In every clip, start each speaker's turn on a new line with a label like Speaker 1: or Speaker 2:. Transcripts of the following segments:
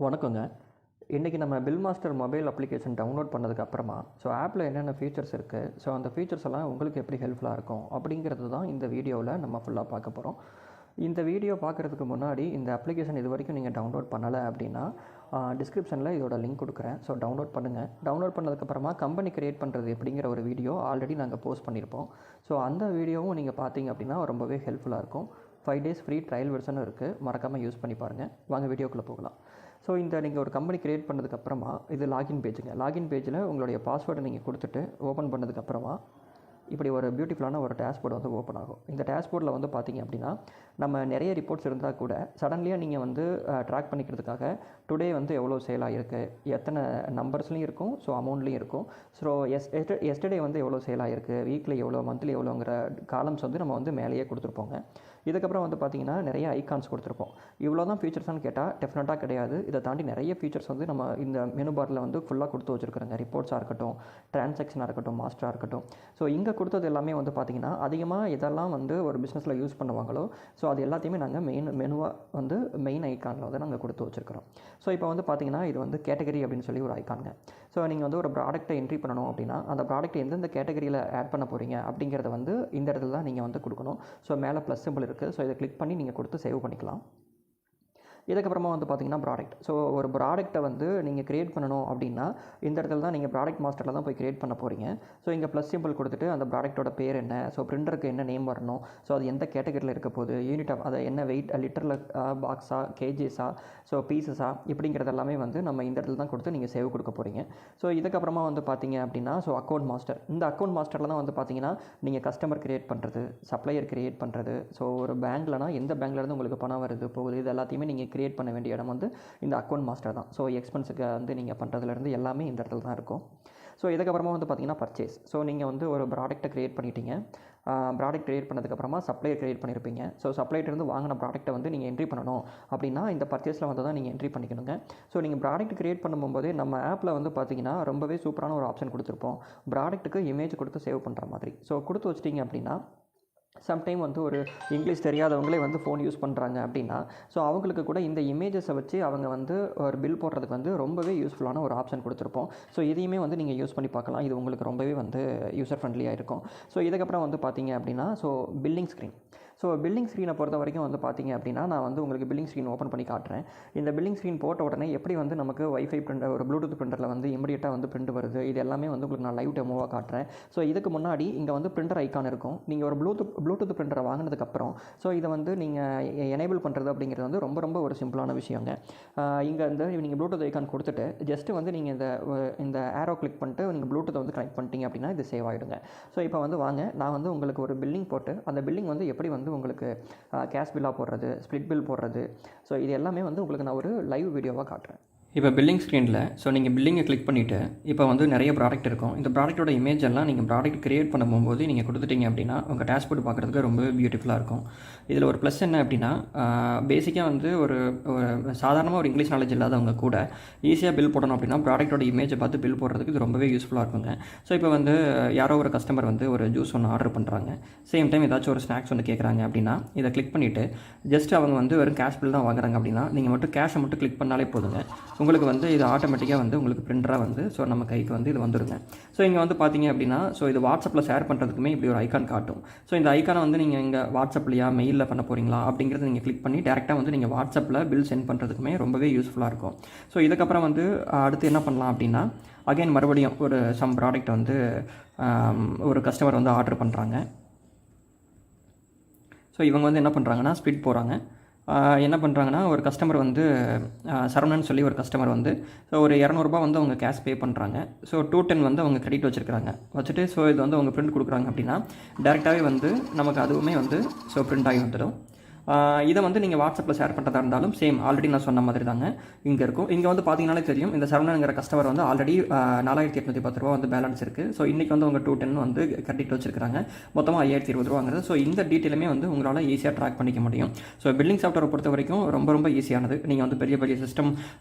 Speaker 1: வணக்கங்க. இன்றைக்கி நம்ம bill master mobile application download பண்ணதுக்கு அப்புறமா, ஆப்பில் என்னென்ன ஃபீச்சர்ஸ் இருக்குது, அந்த ஃபீச்சர்ஸ் எல்லாம் உங்களுக்கு எப்படி ஹெல்ப்ஃபுல்லாக இருக்கும் அப்படிங்கிறது தான் இந்த வீடியோவில் நம்ம ஃபுல்லாக பார்க்க போகிறோம். இந்த வீடியோ பார்க்குறதுக்கு முன்னாடி இந்த அப்ளிகேஷன் இது வரைக்கும் நீங்கள் டவுன்லோட் பண்ணலை அப்படின்னா, டிஸ்கிரிப்ஷனில் இதோட லிங்க் கொடுக்குறேன். டவுன்லோட் பண்ணுங்கள். டவுன்லோட் பண்ணதுக்கப்புறமா கம்பெனி கிரியேட் பண்ணுறது எப்படிங்கிற ஒரு வீடியோ ஆல்ரெடி நாங்கள் போஸ்ட் பண்ணியிருப்போம். அந்த வீடியோவும் நீங்கள் பார்த்தீங்க அப்படின்னா ரொம்பவே ஹெல்ப்ஃபுல்லாக இருக்கும். 5 days ஃப்ரீ ட்ரையல் வெர்ஷனும் இருக்குது. மறக்காமல் யூஸ் பண்ணி பாருங்கள். வாங்க வீடியோக்குள்ளே போகலாம். நீங்கள் ஒரு கம்பெனி கிரியேட் பண்ணதுக்கப்புறமா இது லாகின் பேஜுங்க. லாகின் பேஜில் உங்களுடைய பாஸ்வேர்டை நீங்கள் கொடுத்துட்டு ஓப்பன் பண்ணதுக்கப்புறமா இப்படி ஒரு பியூட்டிஃபுல்லான ஒரு டேஷ்போர்டு வந்து ஓப்பன் ஆகும். இந்த டேஷ்போர்டில் வந்து பார்த்திங்க அப்படின்னா, நம்ம நிறைய ரிப்போர்ட்ஸ் இருந்தால் கூட சடன்லியாக நீங்கள் வந்து ட்ராக் பண்ணிக்கிறதுக்காக டுடே வந்து எவ்வளோ சேல் ஆகிருக்கு, எத்தனை நம்பர்ஸ்லையும் இருக்கும், அமௌண்ட்லேயும் இருக்கும். எஸ்டர்டே வந்து எவ்வளோ சேல் ஆகிருக்கு, வீக்லி எவ்வளோ, மந்த்லி எவ்வளோங்கிற காலம்ஸ் வந்து நம்ம வந்து மேலேயே கொடுத்துருப்போங்க. இதுக்கப்புறம் வந்து பார்த்திங்கன்னா நிறைய ஐகான்ஸ் கொடுத்துருப்போம். இவ்வளோ தான் ஃபீச்சர்ஸ்னு கேட்டால் டெஃபினட்டாக கிடையாது. இதை தாண்டி நிறைய ஃபீச்சர்ஸ் வந்து நம்ம இந்த மெனு பாரில் வந்து ஃபுல்லாக கொடுத்து வச்சுருக்குறோங்க. ரிப்போர்ட்ஸாக இருக்கட்டும், டிரான்சாக்ஷனாக இருக்கட்டும், மாஸ்டராக இருக்கட்டும். இங்கே கொடுத்தது எல்லாமே வந்து பார்த்திங்கன்னா அதிகமாக இதெல்லாம் வந்து ஒரு பிஸ்னஸில் யூஸ் பண்ணுவாங்களோ அது எல்லாத்தையுமே நாங்கள் மெனுவாக வந்து மெயின் ஐக்கானில் வந்து நாங்கள் கொடுத்து வச்சுருக்கிறோம். இப்போ வந்து பார்த்திங்கன்னா இது வந்து கேட்டகரி அப்படின்னு சொல்லி ஒரு ஐக்கானுங்க. நீங்கள் வந்து ஒரு ப்ராடக்ட்டை என்ட்ரி பண்ணணும் அப்படின்னா, அந்த ப்ராடக்ட் எந்தெந்த கேட்டகரியில் ஆட் பண்ண போகிறீங்க அப்படிங்கிறத வந்து இந்த இடத்துல தான் நீங்கள் வந்து கொடுக்கணும். மேலே ப்ளஸ் சிம்பிள் இருக்குது. இதை கிளிக் பண்ணி நீங்கள் கொடுத்து சேவ் பண்ணிக்கலாம். இதுக்கப்புறமா வந்து பார்த்திங்கன்னா ப்ராடக்ட். ஒரு ப்ராடக்ட்டை வந்து நீங்கள் க்ரியேட் பண்ணணும் அப்படின்னா இந்த இடத்துல தான் நீங்கள் ப்ராடக்ட் மாஸ்டரில் தான் போய் க்ரியேட் பண்ண போகிறீங்க. இங்கே ப்ளஸ் சிம்பிள் கொடுத்துட்டு அந்த ப்ராடக்ட்டோட பேர் என்ன, பிரிண்டருக்கு என்ன நேம் வரணும், அது எந்த கேட்டகரியில் இருக்க போகுது, யூனிட் ஆஃப் அதை என்ன வெயிட், லிட்டரில் பாக்ஸா, கேஜிஸா, பீசஸா, இப்படிங்கிறது எல்லாமே வந்து நம்ம இந்த இடத்துல தான் கொடுத்து நீங்கள் சேவ் கொடுக்க போகிறீங்க. இதுக்கப்புறமா வந்து பார்த்திங்க அப்படின்னா அக்கௌண்ட் மாஸ்டர். இந்த அக்கௌண்ட் மாஸ்டரில் தான் வந்து பார்த்திங்கன்னா நீங்கள் கஸ்டமர் க்ரியேட் பண்ணுறது, சப்ளையர் க்ரியேட் பண்ணுறது, ஒரு பேங்க்லனா எந்த பேங்க்லேருந்து உங்களுக்கு பணம் வருது போகுது, இது எல்லாத்தையுமே நீங்கள் க்ரியேட் பண்ண வேண்டிய இடம் வந்து இந்த அக்கௌண்ட் மாஸ்டர் தான். எக்ஸ்பென்ஸுக்கு வந்து நீங்கள் பண்ணுறதுலேருந்து எல்லாமே இந்த இடத்துல தான் இருக்கும். இதுக்கப்புறமா வந்து பார்த்திங்கன்னா பர்ச்சேஸ். நீங்கள் வந்து ஒரு ப்ராடக்ட்டை க்ரியேட் பண்ணிட்டீங்க. ப்ராடக்ட் க்ரியேட் பண்ணதுக்கப்புறமா சப்ளையர் க்ரியேட் பண்ணியிருப்பீங்க. சப்ளையர்லேருந்து வாங்கின ப்ராடக்ட்டை வந்து நீங்கள் என்ட்ரி பண்ணணும் அப்படின்னா இந்த பர்ச்சேஸில் வந்து தான் நீங்கள் என்ட்ரி பண்ணிக்கணுங்க. நீங்கள் ப்ராடக்ட் க்ரியேட் பண்ணும்போதே நம்ம ஆப்பில் வந்து பார்த்திங்கன்னா ரொம்பவே சூப்பரான ஒரு ஆப்ஷன் கொடுத்துருப்போம். ப்ராடக்ட்டுக்கு இமேஜ் கொடுத்து சேவ் பண்ணுற மாதிரி. கொடுத்து வச்சிட்டிங்க அப்படின்னா சம்டைம் வந்து ஒரு இங்கிலீஷ் தெரியாதவங்களே வந்து ஃபோன் யூஸ் பண்ணுறாங்க அப்படின்னா அவங்களுக்கு கூட இந்த இமேஜஸை வச்சு அவங்க வந்து ஒரு பில் போடுறதுக்கு வந்து ரொம்பவே யூஸ்ஃபுல்லான ஒரு ஆப்ஷன் கொடுத்துருப்போம். இதையுமே வந்து நீங்கள் யூஸ் பண்ணி பார்க்கலாம். இது உங்களுக்கு ரொம்பவே வந்து யூசர் ஃப்ரெண்ட்லியாக இருக்கும். இதுக்கப்புறம் வந்து பார்த்தீங்க அப்படின்னா பில்லிங் ஸ்க்ரீன். பில்லிங் ஸ்க்ரீனை பொறுத்த வரைக்கும் வந்து பார்த்திங்க அப்படின்னா நான் வந்து உங்களுக்கு பில்லிங் ஸ்க்ரீன் ஓப்பன் பண்ணி காட்டுறேன். இந்த பில்லிங் ஸ்க்ரீன் போட்ட உடனே எப்படி வந்து நமக்கு வைஃபை பிரிண்டர், ஒரு ப்ளூடூத் பிரிண்டரில் வந்து இமீடியட்டாக வந்து பிரிண்ட் வருது, இது எல்லாமே வந்து உங்களுக்கு நான் லைவ் டெமோவாக காட்டுறேன். இதுக்கு முன்னாடி இங்கே வந்து பிரிண்டர் ஐக்கான் இருக்கும். நீங்கள் ஒரு ப்ளூடூத் பிரிண்டரை வாங்கினதுக்கப்புறம் இதை வந்து நீங்கள் எனேபிள் பண்ணுறது அப்படிங்கிறது வந்து ரொம்ப ஒரு சிம்பிளான விஷயங்க. இங்கே வந்து நீங்கள் ப்ளூடூத் ஐக்கான் கொடுத்துட்டு ஜஸ்ட்டு வந்து நீங்கள் இந்த ஆரோ கிளிக் பண்ணிட்டு நீங்கள் ப்ளூடூத்தை வந்து கனெக்ட் பண்ணிட்டீங்க அப்படின்னா இது சேவ் ஆகிடுங்க. இப்போ வந்து வாங்க, நான் வந்து உங்களுக்கு ஒரு பில்லிங் போட்டு அந்த பில்லிங் வந்து எப்படி வந்து உங்களுக்கு கேஷ் பில்லாக போடுறது, ஸ்ப்ளிட் பில் போடுறது, இது எல்லாமே வந்து உங்களுக்கு நான் ஒரு லைவ் வீடியோவாக காட்டுறேன். இப்போ பில்லிங் ஸ்க்ரீனில் நீங்கள் பில்லிங்கை கிளிக் பண்ணிவிட்டு இப்போ வந்து நிறைய ப்ராடக்ட் இருக்கும். இந்த ப்ராடக்ட்டோட இமேஜ் எல்லாம் நீங்கள் ப்ராடக்ட் க்ரியேட் பண்ணும்போது நீங்கள் கொடுத்துட்டீங்க அப்படின்னா உங்கள் டேஷ்போர்டு பார்க்குறதுக்கு ரொம்ப பியூட்டிஃபுல்லாக இருக்கும். இதில் ஒரு ப்ளஸ் என்ன அப்படின்னா, பேசிக்காக வந்து ஒரு சாதாரணமாக ஒரு இங்கிலீஷ் நாலேஜ் இல்லாதவங்க கூட ஈஸியாக பில் போடணும் அப்படின்னா ப்ராடக்ட்டோட இமேஜை பார்த்து பில் போடுறதுக்கு இது ரொம்பவே யூஸ்ஃபுல்லாக இருக்குங்க. இப்போ வந்து யாரோ ஒரு கஸ்டமர் வந்து ஒரு ஜூஸ் ஒன்று ஆர்டர் பண்ணுறாங்க, சேம் டைம் ஏதாச்சும் ஒரு ஸ்நாக்ஸ் ஒன்று கேட்குறாங்க அப்படின்னா இதை கிளிக் பண்ணிவிட்டு ஜஸ்ட் அவங்க வந்து வெறும் கேஷ் பில் தான் வாங்குறாங்க அப்படின்னா நீங்கள் மட்டும் கேஷை மட்டும் கிளிக் பண்ணாலே போதுங்க. உங்களுக்கு வந்து இது ஆட்டோமேட்டிக்காக வந்து உங்களுக்கு பிரிண்டராக வந்து நம்ம கைக்கு வந்து இது வந்துடுங்க. இங்கே வந்து பார்த்தீங்க அப்படின்னா இது வாட்ஸ்அப்பில் ஷேர் பண்ணுறதுக்குமே இப்படி ஒரு ஐக்கான் காட்டும். இந்த ஐக்கானை வந்து நீங்கள் இங்கே வாட்ஸ்அப்லையா மெயிலில் பண்ண போகிறீங்களா அப்படிங்கிறத நீங்கள் கிளிக் பண்ணி டேரெக்டாக வந்து நீங்கள் வாட்ஸ்அப்பில் பில் சென்ட் பண்ணுறதுக்குமே ரொம்பவே யூஸ்ஃபுல்லாக இருக்கும். இதுக்கப்புறம் வந்து அடுத்து என்ன பண்ணலாம் அப்படின்னா, அகைன் மறுபடியும் ஒரு சம் ப்ராடக்ட் வந்து ஒரு கஸ்டமர் வந்து ஆர்டர் பண்ணுறாங்க. இவங்க வந்து என்ன பண்ணுறாங்கன்னா ஸ்ப்ளிட் போகிறாங்க. என்ன பண்ணுறாங்கன்னா, ஒரு கஸ்டமர் வந்து சரவணன் சொல்லி ஒரு கஸ்டமர் வந்து ஒரு $200 வந்து அவங்க கேஷ் பே பண்ணுறாங்க. 210 வந்து அவங்க கிரெடிட் வச்சுட்டு இது வந்து அவங்க பிரிண்ட் கொடுக்குறாங்க அப்படின்னா டேரெக்டாகவே வந்து நமக்கு அதுவுமே வந்து பிரிண்ட் ஆகி வந்துடும். இதை வந்து நீங்கள் வாட்ஸ்அப்பில் ஷேர் பண்ணுறதா இருந்தாலும் சேம் ஆல்ரெடி நான் சொன்ன மாதிரி தாங்க இங்கே இருக்கும். இங்கே வந்து பார்த்தீங்கன்னாலே தெரியும், இந்த சரவணங்கிற கஸ்டமர் வந்து ஆல்ரெடி $4810 வந்து பேலன்ஸ் இருக்குது. இன்றைக்கி வந்து அவங்க 210 வந்து கிரெடிட் வச்சுருக்காங்க. மொத்தமாக $5020. இந்த டீட்டெயிலுமே வந்து உங்களால் ஈஸியாக ட்ராக் பண்ணிக்க முடியும். பில்லிங் சாஃப்ட்வேரை பொறுத்த வரைக்கும் ரொம்ப ஈஸியானது. நீங்கள் வந்து பெரிய சிஸ்டம்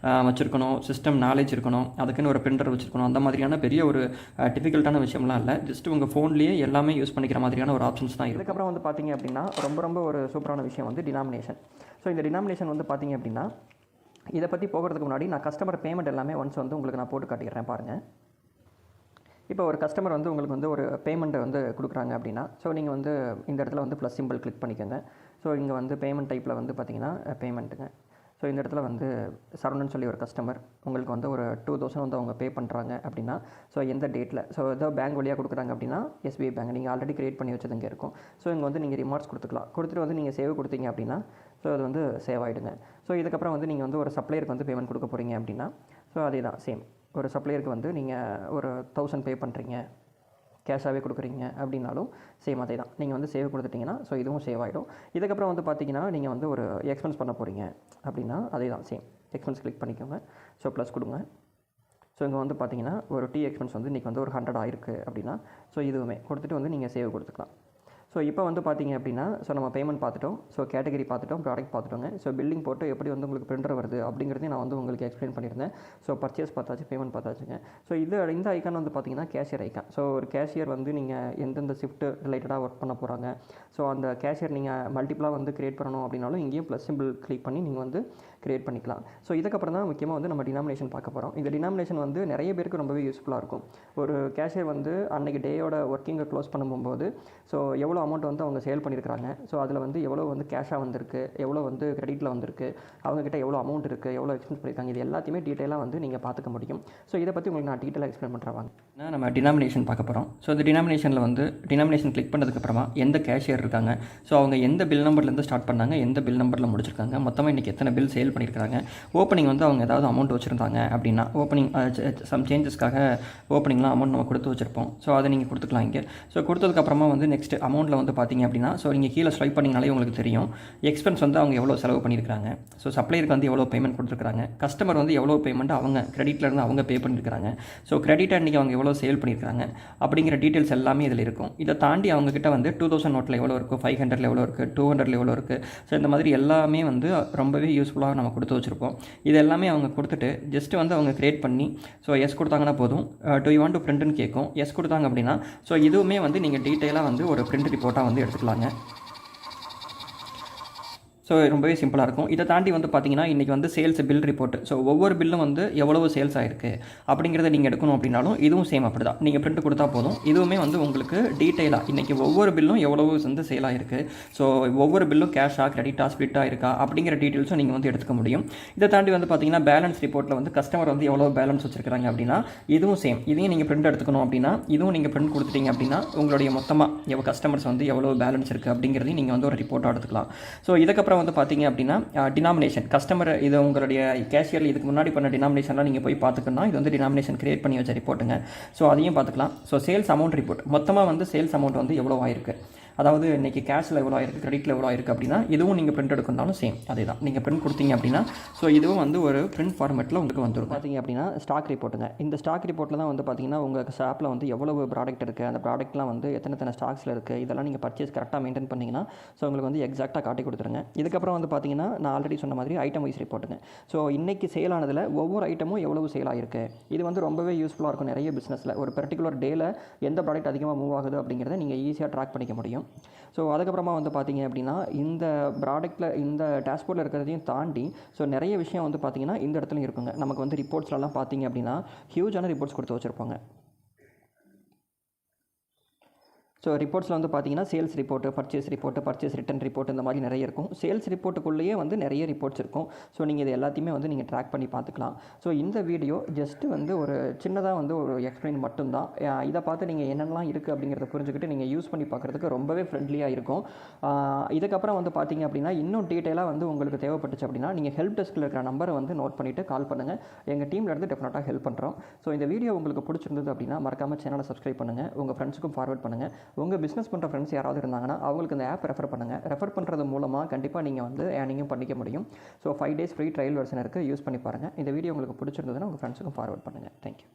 Speaker 1: வச்சுருக்கணும், சிஸ்டம் நாலேஜ் இருக்கணும், அதுக்குன்னு ஒரு பிரிண்டர் வச்சுருக்கணும், அந்த மாதிரியான பெரிய ஒரு டிஃபிகல்ட்டான விஷயம்லாம் இல்லை. ஜஸ்ட் உங்கள் ஃபோன்லேயே எல்லாமே யூஸ் பண்ணிக்கிற மாதிரியான ஒரு ஆப்ஷன்ஸ் தான். இதுக்கப்புறம் வந்து பார்த்தீங்க அப்படின்னா ரொம்ப ஒரு சூப்பரான விஷயம் வந்து டினாமினேஷன். இந்த டினாமினேஷன் வந்து பார்த்திங்க அப்படின்னா இதை பற்றி போகிறதுக்கு முன்னாடி நான் கஸ்டமர் பேமெண்ட் எல்லாமே ஒன்ஸ் வந்து உங்களுக்கு நான் போட்டு காட்டிடுறேன் பாருங்கள். இப்போ ஒரு கஸ்டமர் வந்து உங்களுக்கு வந்து ஒரு பேமெண்ட்டை வந்து கொடுக்குறாங்க அப்படின்னா, ஸோ நீங்கள் வந்து இந்த இடத்துல வந்து ப்ளஸ் சிம்பிள் கிளிக் பண்ணிக்கோங்க. ஸோ இங்கே வந்து பேமெண்ட் டைப்பில் வந்து பார்த்தீங்கன்னா பேமெண்ட்டுங்க. ஸோ இந்த இடத்துல வந்து சரவணன் சொல்லி ஒரு கஸ்டமர் உங்களுக்கு வந்து ஒரு 2000 வந்து அவங்க பே பண்ணுறாங்க அப்படின்னா, ஸோ எந்த டேட்டில், ஸோ ஏதோ பேங்க் வழியாக கொடுக்குறாங்க அப்படின்னா எஸ்பிஐ பேங்க் நீங்கள் ஆல்ரெடி கிரியேட் பண்ணி வச்சது இங்கே இருக்கும். ஸோ இங்கே வந்து நீங்கள் ரிமார்க்ஸ் கொடுத்துக்கலாம். கொடுத்துட்டு வந்து நீங்கள் சேவ் கொடுத்தீங்க அப்படின்னா ஸோ அது வந்து சேவ் ஆகிடுங்க. ஸோ இதுக்கப்புறம் வந்து நீங்கள் வந்து ஒரு சப்ளையருக்கு வந்து பேமெண்ட் கொடுக்க போகிறீங்க அப்படின்னா, ஸோ அதே தான் சேம். ஒரு சப்ளையருக்கு வந்து நீங்கள் ஒரு 1000 பே பண்ணுறீங்க, கேஷாகவே கொடுக்குறீங்க அப்படின்னாலும் சேம் அதே தான். நீங்கள் வந்து சேவ் கொடுத்துட்டிங்கன்னா ஸோ இதுவும் சேவ் ஆகிடும். இதுக்கப்புறம் வந்து பார்த்தீங்கன்னா நீங்கள் வந்து ஒரு எக்ஸ்பென்ஸ் பண்ண போகிறீங்க அப்படின்னா அதே தான் சேம். எக்ஸ்பென்ஸ் கிளிக் பண்ணிக்கோங்க. ஸோ ப்ளஸ் கொடுங்க. ஸோ இங்கே வந்து பார்த்தீங்கன்னா ஒரு டீ எக்ஸ்பென்ஸ் வந்து இன்றைக்கி வந்து ஒரு 100 ஆயிருக்கு அப்படின்னா ஸோ இதுவுமே கொடுத்துட்டு வந்து நீங்கள் சேவ் கொடுத்துக்கலாம். ஸோ இப்போ வந்து பார்த்தீங்க அப்படின்னா ஸோ நம்ம பேமெண்ட் பார்த்துட்டோம், ஸோ கேட்டகரி பார்த்துட்டோம், ப்ராடக்ட் பார்த்துட்டோங்க. ஸோ பில்லிங் போட்டு எப்படி வந்து உங்களுக்கு பிரிண்டர் வருது அப்படிங்கிறதையும் நான் வந்து உங்களுக்கு எக்ஸ்பிளைன் பண்ணியிருந்தேன். ஸோ பர்ச்சேஸ் பார்த்தாச்சு, பேமெண்ட் பார்த்தாச்சுங்க. ஸோ இந்த ஐக்கான் வந்து பார்த்தீங்கன்னா கேஷியர் ஐக்கான். ஸோ ஒரு கேஷியர் வந்து நீங்கள் எந்தெந்த ஷிஃப்ட் ரிலேட்டடாக ஒர்க் பண்ண போகிறாங்க, ஸோ அந்த கேஷியர் நீங்கள் மல்டிபிளாக வந்து கிரியேட் பண்ணணும் அப்படின்னாலும் இங்கேயும் ப்ளஸ் சிம்பிள் கிளிக் பண்ணி நீங்கள் வந்து கிரியேட் பண்ணிக்கலாம். ஸோ இதுக்கப்புறம் தான் முக்கியமாக வந்து நம்ம டினாமினேஷன் பார்க்க போகிறோம். இந்த டினாமினேஷன் வந்து நிறைய பேருக்கு ரொம்பவே யூஸ்ஃபுல்லாக இருக்கும். ஒரு கேஷியர் வந்து அன்றைக்கி டேயோட ஒர்க்கிங்கை க்ளோஸ் பண்ணும்போது ஸோ எவ்வளோ அமௌண்ட் வந்து அவங்க சேல் பண்ணியிருக்காங்க, ஸோ அதில் வந்து எவ்வளோ வந்து கேஷாக வந்திருக்கு, எவ்வளோ வந்து கிரெடிட்டில் வந்திருக்கு, அவங்ககிட்ட எவ்வளோ அமௌண்ட் இருக்குது, எவ்வளோ எக்ஸ்பென்ஸ் பண்ணியிருக்காங்க, இது எல்லாத்தையுமே டீட்டெயிலாக வந்து நீங்கள் பார்த்துக்க முடியும். ஸோ இதை பற்றி உங்களுக்கு நான் டீட்டெயிலாக எக்ஸ்பிளைன் பண்ணுறேன். நம்ம டினாமினேஷன் பார்க்க போகிறோம். ஸோ இந்த டினாமினேஷனில் வந்து டினாமினேஷன் கிளிக் பண்ணதுக்கப்புறமா எந்த கேஷியர் இருக்காங்க, ஸோ அவங்க எந்த பில் நம்பர்லேருந்து ஸ்டார்ட் பண்ணாங்க, எந்த பில் நம்பரில் முடிச்சிருக்காங்க, மொத்தமாக இன்றைக்கி எத்தனை பில் சேல் பண்ணியிருக்காங்க, ஓப்பனிங் வந்து அவங்க ஏதாவது அமௌண்ட் வச்சுருந்தாங்க அப்படின்னா ஓப்பனிங் சம் சேஞ்சஸ்க்காக ஓப்பனிங்லாம் அமௌண்ட் நம்ம கொடுத்து வச்சுருப்போம். ஸோ அதை நீங்கள் கொடுத்துக்கலாம் இங்கே. ஸோ கொடுத்ததுக்கப்புறமா வந்து நெக்ஸ்ட் அமௌண்ட்டில் வந்து பார்த்தீங்க அப்படின்னா ஸோ நீங்கள் கீழே ஸ்வைப் பண்ணிங்கனாலே உங்களுக்கு தெரியும் எக்ஸ்பென்ஸ் வந்து அவங்க எவ்வளோ செலவு பண்ணியிருக்காங்க, ஸோ சப்ளையருக்கு வந்து எவ்வளோ பேமெண்ட் கொடுத்துருக்காங்க, கஸ்டமர் வந்து எவ்வளோ பேமெண்ட் அவங்க கிரெடிட்லேருந்து அவங்க பே பண்ணியிருக்காங்க, ஸோ கிரெடிட் அன்றைக்கி அவங்க எவ்வளோ சேல் பண்ணியிருக்காங்க அப்படிங்கிற டீட்டெயில்ஸ் எல்லாமே இதில் இருக்கும். இதை தாண்டி அவங்கக்கிட்ட வந்து 2000 நோட்டில் எவ்வளோ இருக்குது, 500 எவ்வளோ இருக்குது, 200 எவ்வளோ இருக்குது, ஸோ இந்த மாதிரி எல்லாமே வந்து ரொம்பவே யூஸ்ஃபுல்லாக நம்ம கொடுத்து வச்சுருப்போம். இது எல்லாமே அவங்க கொடுத்துட்டு ஜஸ்ட் வந்து அவங்க கிரியேட் பண்ணி ஸோ எஸ் கொடுத்தாங்கன்னா போதும். டு யூ வாண்ட் டு பிரிண்ட்னு கேட்கும். எஸ் கொடுத்தாங்க அப்படின்னா ஸோ இதுவுமே வந்து நீங்கள் டீட்டெயிலாக வந்து ஒரு பிரிண்ட் ரிப்போர்ட்டாக வந்து எடுத்துக்கலாங்க. ஸோ ரொம்பவே சிம்பிளாக இருக்கும். இதை தாண்டி வந்து பார்த்தீங்கன்னா இன்றைக்கி வந்து சேல்ஸ் பில் ரிப்போர்ட், ஸோ ஒவ்வொரு பில்லும் வந்து எவ்வளவு சேல்ஸ் ஆகிருக்கு அப்படிங்கிறத நீங்கள் எடுக்கணும் அப்படின்னாலும் இதுவும் சேம் அப்படி தான். நீங்கள் பிரிண்ட் கொடுத்தா போதும். இதுவுமே வந்து உங்களுக்கு டீட்டெயிலாக இன்றைக்கி ஒவ்வொரு பில்லும் எவ்வளவு வந்து சேல் ஆகிருக்கு, ஸோ ஒவ்வொரு பில்லும் கேஷாக கிரெடிட்டாக ஸ்பிளிட்டாக இருக்கா அப்படிங்கிற டீட்டெயில்ஸும் நீங்கள் வந்து எடுத்துக்க முடியும். இதை தாண்டி வந்து பார்த்தீங்கன்னா பேலன்ஸ் ரிப்போர்ட்டில் வந்து கஸ்டமர் வந்து எவ்வளோ பேலன்ஸ் வச்சிருக்காங்க அப்படின்னா இதுவும் சேம். இதையும் நீங்கள் பிரிண்ட் எடுத்துக்கணும் அப்படின்னா இதுவும் நீங்கள் பிரிண்ட் கொடுத்துட்டீங்க அப்படின்னா உங்களுடைய மொத்தமாக எவ்வளோ கஸ்டமர்ஸ் வந்து எவ்வளோ பேலன்ஸ் இருக்குது அப்படிங்கிறதையும் நீங்கள் வந்து ஒரு ரிப்போர்ட்டாக எடுத்துக்கலாம். ஸோ இதுக்கப்புறம் வந்து பார்த்தீங்க அப்படின்னா டினாமினேஷன் கஸ்டமர் இது உங்களுடைய கேஷியர் இதுக்கு முன்னாடி பண்ண டினாமினேஷன்லாம் நீங்கள் போய் பார்த்துக்கணும். இது வந்து டினாமினேஷன் கிரியேட் பண்ணி வச்ச ரிப்போர்ட்டுங்க. ஸோ அதையும் பார்த்துக்கலாம். ஸோ சேல்ஸ் அமௌண்ட் ரிப்போர்ட் மொத்தமாக வந்து சேல்ஸ் அமௌண்ட் வந்து எவ்வளோ ஆயிருக்கு, அதாவது இன்றைக்கி கேஷில் எவ்வளோ ஆயிருக்கு, கிரெடிட்டில் எவ்வளோ ஆயிருக்கு அப்படின்னா இதுவும் நீங்கள் பிரிண்ட் எடுக்கணும்னாலும் சேம் அதே தான். நீங்கள் பிரிண்ட் கொடுத்தீங்க அப்படின்னா ஸோ இதுவும் வந்து ஒரு பிரிண்ட் ஃபார்மேட்டில் உங்களுக்கு வந்துடும். பார்த்தீங்க அப்படின்னா ஸ்டாக் ரிப்போர்ட்டுங்க. இந்த ஸ்டாக் ரிப்போர்ட்டில் தான் வந்து பார்த்தீங்கன்னா உங்கள் ஷாப்பில் வந்து எவ்வளவு ப்ராடக்ட் இருக்குது, அந்த ப்ராடக்ட்லாம் வந்து எத்தனை ஸ்டாக்ஸில் இருக்குது, இதெல்லாம் நீங்கள் பர்ச்சேஸ் கரெக்டாக மெயின்டைன் பண்ணிங்கன்னா ஸோ உங்களுக்கு வந்து எக்ஸாக்டாக காட்டி கொடுத்துருங்க. இதுக்கப்புறம் வந்து பார்த்தீங்கன்னா நான் ஆல்ரெடி சொன்ன மாதிரி ஐட்டம் வைஸ் ரிப்போர்ட்டுங்க. ஸோ இன்றைக்கி சேல் ஆனதில் ஒவ்வொரு ஐட்டமும் எவ்வளவு சேல் ஆகிருக்கு, இது வந்து ரொம்பவே யூஸ்ஃபுல்லாக இருக்கும். நிறைய பிஸ்னஸில் ஒரு பர்டிகுலர் டேயில் எந்த ப்ராடக்ட் அதிகமாக மூவ் ஆகுது அப்படிங்கிறத நீங்கள் ஈஸியாக ட்ராக் பண்ணிக்க முடியும். ஸோ அதுக்கப்புறமா வந்து பார்த்தீங்க அப்படின்னா இந்த ப்ராடக்ட்டில் இந்த டேஷ்போர்டில் இருக்கிறதையும் தாண்டி ஸோ நிறைய விஷயம் வந்து பார்த்தீங்கன்னா இந்த இடத்துலையும் இருக்குங்க. நமக்கு வந்து ரிப்போர்ட்ஸ்லாம் பார்த்தீங்க அப்படின்னா ஹியூஜான ரிப்போர்ட்ஸ் கொடுத்து வச்சுருப்பாங்க. ஸோ ரிப்போர்ட்ஸில் வந்து பார்த்தீங்கன்னா sales report, purchase return report இந்த மாதிரி நிறைய இருக்கும். சேல்ஸ் ரிப்போர்ட்டுக்குள்ளேயே வந்து நிறைய ரிப்போர்ட்ஸ் இருக்கும். ஸோ நீங்கள் இது எல்லாத்தையுமே வந்து நீங்கள் ட்ராக் பண்ணி பார்த்துக்கலாம். ஸோ இந்த வீடியோ ஜஸ்ட்டு வந்து ஒரு சின்னதாக வந்து ஒரு எக்ஸ்பிளைன் மட்டும்தான். இதை பார்த்து நீங்கள் என்னென்னலாம் இருக்குது அப்படிங்கிறத புரிஞ்சுக்கிட்டு நீங்கள் யூஸ் பண்ணி பார்க்குறதுக்கு ரொம்பவே ஃப்ரெண்ட்லியாக இருக்கும். இதுக்கப்புறம் வந்து பார்த்தீங்க அப்படின்னா இன்னும் டீட்டெயிலாக வந்து உங்களுக்கு தேவைப்பட்டுச்சு அப்படின்னா நீங்கள் ஹெல்ப் டெஸ்க்கில் இருக்கிற நம்பரை வந்து நோட் பண்ணிவிட்டு கால் பண்ணுங்கள். எங்கள் டீம்லேருந்து டெஃபினட்டாக ஹெல்ப் பண்ணுறோம். ஸோ இந்த வீடியோ உங்களுக்கு பிடிச்சிருந்தது அப்படின்னா மறக்காமல் சேனலை சப்ஸ்கிரைப் பண்ணுங்கள், உங்கள் ஃப்ரெண்ட்ஸுக்கும் ஃபார்வர்ட் பண்ணுங்கள். உங்கள் பிஸ்னஸ் பண்ணுற ஃப்ரெண்ட்ஸ் யாராவது இருந்தாங்கன்னா அவங்களுக்கு இந்த ஆப் ரெஃபர் பண்ணுங்கள். ரெஃபர் பண்ணுறது மூலமாக கண்டிப்பாக நீங்கள் வந்து ஏர்னிங்கும் பண்ணிக்க முடியும். So 5 days free trial version இருக்குது, யூஸ் பண்ணி பாருங்கள். இந்த வீடியோ உங்களுக்கு பிடிச்சிருந்ததுன்னா உங்கள் ஃப்ரெண்ட்ஸுக்கும் ஃபார்வர்ட் பண்ணுங்கள். தேங்க்யூ.